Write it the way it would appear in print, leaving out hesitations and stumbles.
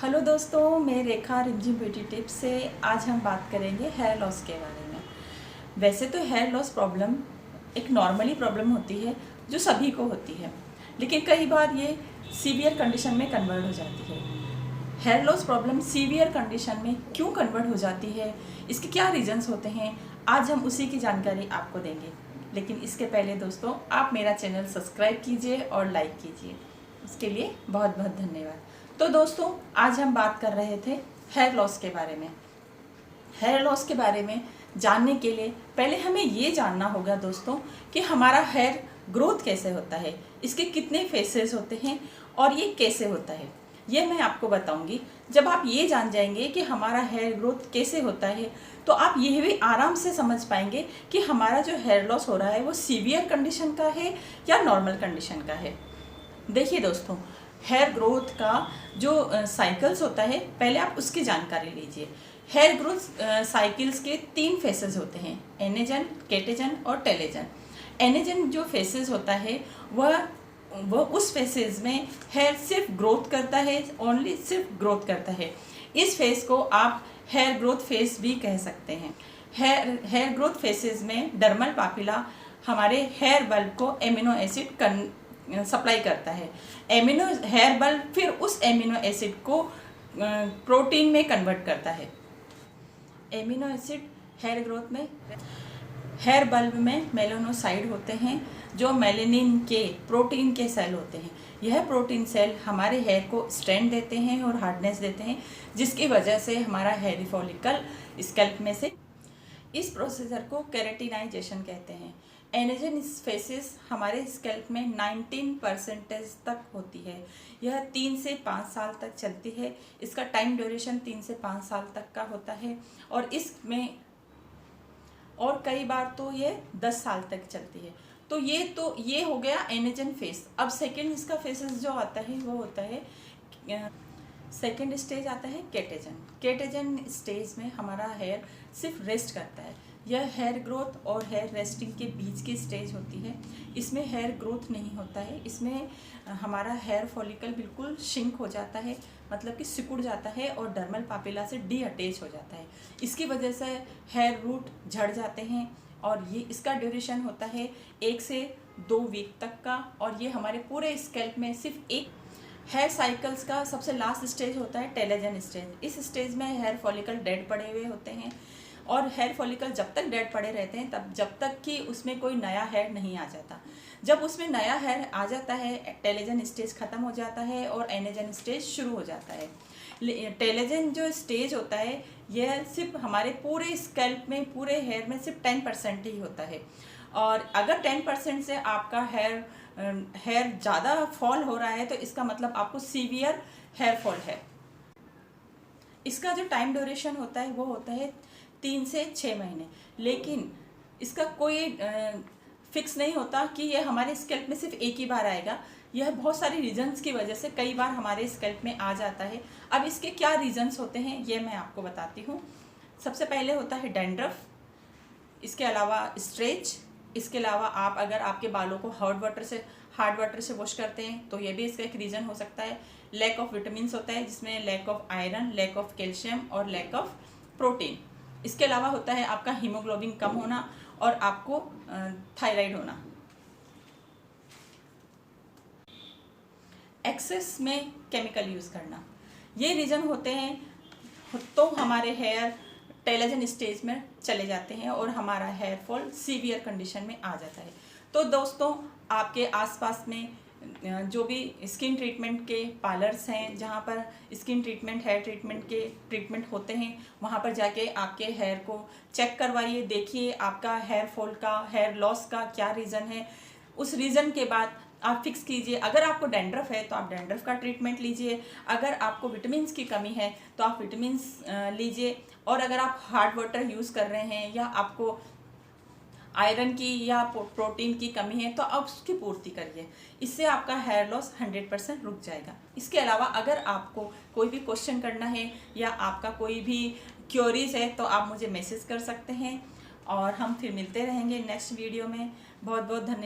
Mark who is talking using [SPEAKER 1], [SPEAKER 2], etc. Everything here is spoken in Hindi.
[SPEAKER 1] हेलो दोस्तों, मैं रेखा रिमझिम ब्यूटी टिप्स से आज हम बात करेंगे हेयर लॉस के बारे में। वैसे तो हेयर लॉस प्रॉब्लम एक नॉर्मली प्रॉब्लम होती है जो सभी को होती है, लेकिन कई बार ये सीवियर कंडीशन में कन्वर्ट हो जाती है। Hair loss problem severe condition में क्यों कन्वर्ट हो जाती है, इसके क्या रीजंस होते हैं, आज हम उसी की जानकारी आपको देंगे। लेकिन इसके पहले दोस्तों, आप मेरा चैनल सब्सक्राइब कीजिए और लाइक कीजिए, उसके लिए बहुत बहुत धन्यवाद। तो दोस्तों, आज हम बात कर रहे थे हेयर लॉस के बारे में। हेयर लॉस के बारे में जानने के लिए पहले हमें ये जानना होगा दोस्तों कि हमारा हेयर ग्रोथ कैसे होता है, इसके कितने फेसेस होते हैं और ये कैसे होता है, ये मैं आपको बताऊंगी। जब आप ये जान जाएंगे कि हमारा हेयर ग्रोथ कैसे होता है, तो आप ये भी आराम से समझ पाएंगे कि हमारा जो हेयर लॉस हो रहा है वो सीवियर कंडीशन का है या नॉर्मल कंडीशन का है। देखिए दोस्तों, हेयर ग्रोथ का जो साइकिल्स होता है, पहले आप उसकी जानकारी लीजिए। हेयर ग्रोथ साइकिल्स के 3 फेसेस होते हैं, एनेजन, केटेजन और टेलेजन। एनेजन जो फेसेस होता है वह उस फेसेस में हेयर सिर्फ ग्रोथ करता है, ओनली सिर्फ ग्रोथ करता है। इस फेस को आप हेयर ग्रोथ फेस भी कह सकते हैं। हेयर ग्रोथ फेसेस में डर्मल पापिला हमारे हेयर बल्ब को एमिनो एसिड सप्लाई करता है। एमिनो हेयर बल्ब फिर उस एमिनो एसिड को प्रोटीन में कन्वर्ट करता है। एमिनो एसिड हेयर ग्रोथ में हेयर बल्ब में मेलानोसाइड होते हैं जो मेलानिन के प्रोटीन के सेल होते हैं। यह प्रोटीन सेल हमारे हेयर को स्ट्रेंथ देते हैं और हार्डनेस देते हैं, जिसकी वजह से हमारा हेयर फॉलिकल स्कैल्प में से इस प्रोसीजर को केराटिनाइजेशन कहते हैं। एनेजन फेसेस हमारे स्कैल्प में 19% तक होती है। यह 3 से 5 साल तक चलती है। इसका टाइम ड्यूरेशन 3 से 5 साल तक का होता है और इसमें और कई बार तो ये 10 साल तक चलती है। तो ये हो गया एनेजन फेस। अब सेकेंड इसका फेसेस जो आता है वो होता है, सेकेंड स्टेज आता है केटेजन। केटेजन स्टेज में हमारा हेयर सिर्फ रेस्ट करता है। यह हेयर ग्रोथ और हेयर रेस्टिंग के बीच की स्टेज होती है। इसमें हेयर ग्रोथ नहीं होता है, इसमें हमारा हेयर फॉलिकल बिल्कुल श्रिंक हो जाता है, मतलब कि सिकुड़ जाता है और डर्मल पापिला से डी अटैच हो जाता है। इसकी वजह से हेयर रूट झड़ जाते हैं और ये इसका ड्यूरेशन होता है 1 से 2 वीक तक का। और ये हमारे पूरे स्कैल्प में सिर्फ एक हेयर साइकिल्स का सबसे लास्ट स्टेज होता है टेलेजन स्टेज। इस स्टेज में हेयर फॉलिकल डेड पड़े हुए होते हैं और हेयर फॉलिकल जब तक डेड पड़े रहते हैं तब जब तक कि उसमें कोई नया हेयर नहीं आ जाता। जब उसमें नया हेयर आ जाता है, टेलेजन स्टेज ख़त्म हो जाता है और एनेजन स्टेज शुरू हो जाता है। टेलेजन जो स्टेज होता है यह सिर्फ हमारे पूरे स्कैल्प में, पूरे हेयर में सिर्फ 10% ही होता है। और अगर 10% से आपका हेयर ज़्यादा फॉल हो रहा है तो इसका मतलब आपको सीवियर हेयर फॉल है। इसका जो टाइम ड्यूरेशन होता है वो होता है 3 से 6 महीने, लेकिन इसका कोई फिक्स नहीं होता कि ये हमारे स्कैल्प में सिर्फ एक ही बार आएगा। यह बहुत सारी रीजंस की वजह से कई बार हमारे स्कैल्प में आ जाता है। अब इसके क्या रीजंस होते हैं ये मैं आपको बताती हूँ। सबसे पहले होता है डैंड्रफ, इसके अलावा स्ट्रेच, इसके अलावा आप अगर आपके बालों को हार्ड वाटर से वॉश करते हैं तो ये भी इसका एक रीज़न हो सकता है। लैक ऑफ विटामिन होता है जिसमें lack of iron, lack of calcium और लैक ऑफ प्रोटीन। इसके अलावा होता है आपका हीमोग्लोबिन कम होना और आपको थायराइड होना। एक्सेस में केमिकल यूज़ करना, ये रीज़न होते हैं। तो हमारे हेयर टेलेजन स्टेज में चले जाते हैं और हमारा हेयर फॉल सीवियर कंडीशन में आ जाता है। तो दोस्तों, आपके आसपास में जो भी स्किन ट्रीटमेंट के पार्लर्स हैं, जहाँ पर स्किन ट्रीटमेंट, हेयर ट्रीटमेंट के ट्रीटमेंट होते हैं, वहाँ पर जाके आपके हेयर को चेक करवाइए, देखिए आपका हेयर फॉल का, हेयर लॉस का क्या रीज़न है। उस रीज़न के बाद आप फिक्स कीजिए। अगर आपको डैंड्रफ है तो आप डैंड्रफ का ट्रीटमेंट लीजिए, अगर आपको विटामिन्स की कमी है तो आप विटामिन्स लीजिए, और अगर आप हार्ड वाटर यूज़ कर रहे हैं या आपको आयरन की या प्रोटीन की कमी है तो आप उसकी पूर्ति करिए। इससे आपका हेयर लॉस 100% रुक जाएगा। इसके अलावा अगर आपको कोई भी क्वेश्चन करना है या आपका कोई भी क्योरीज है तो आप मुझे मैसेज कर सकते हैं और हम फिर मिलते रहेंगे नेक्स्ट वीडियो में। बहुत बहुत धन्यवाद।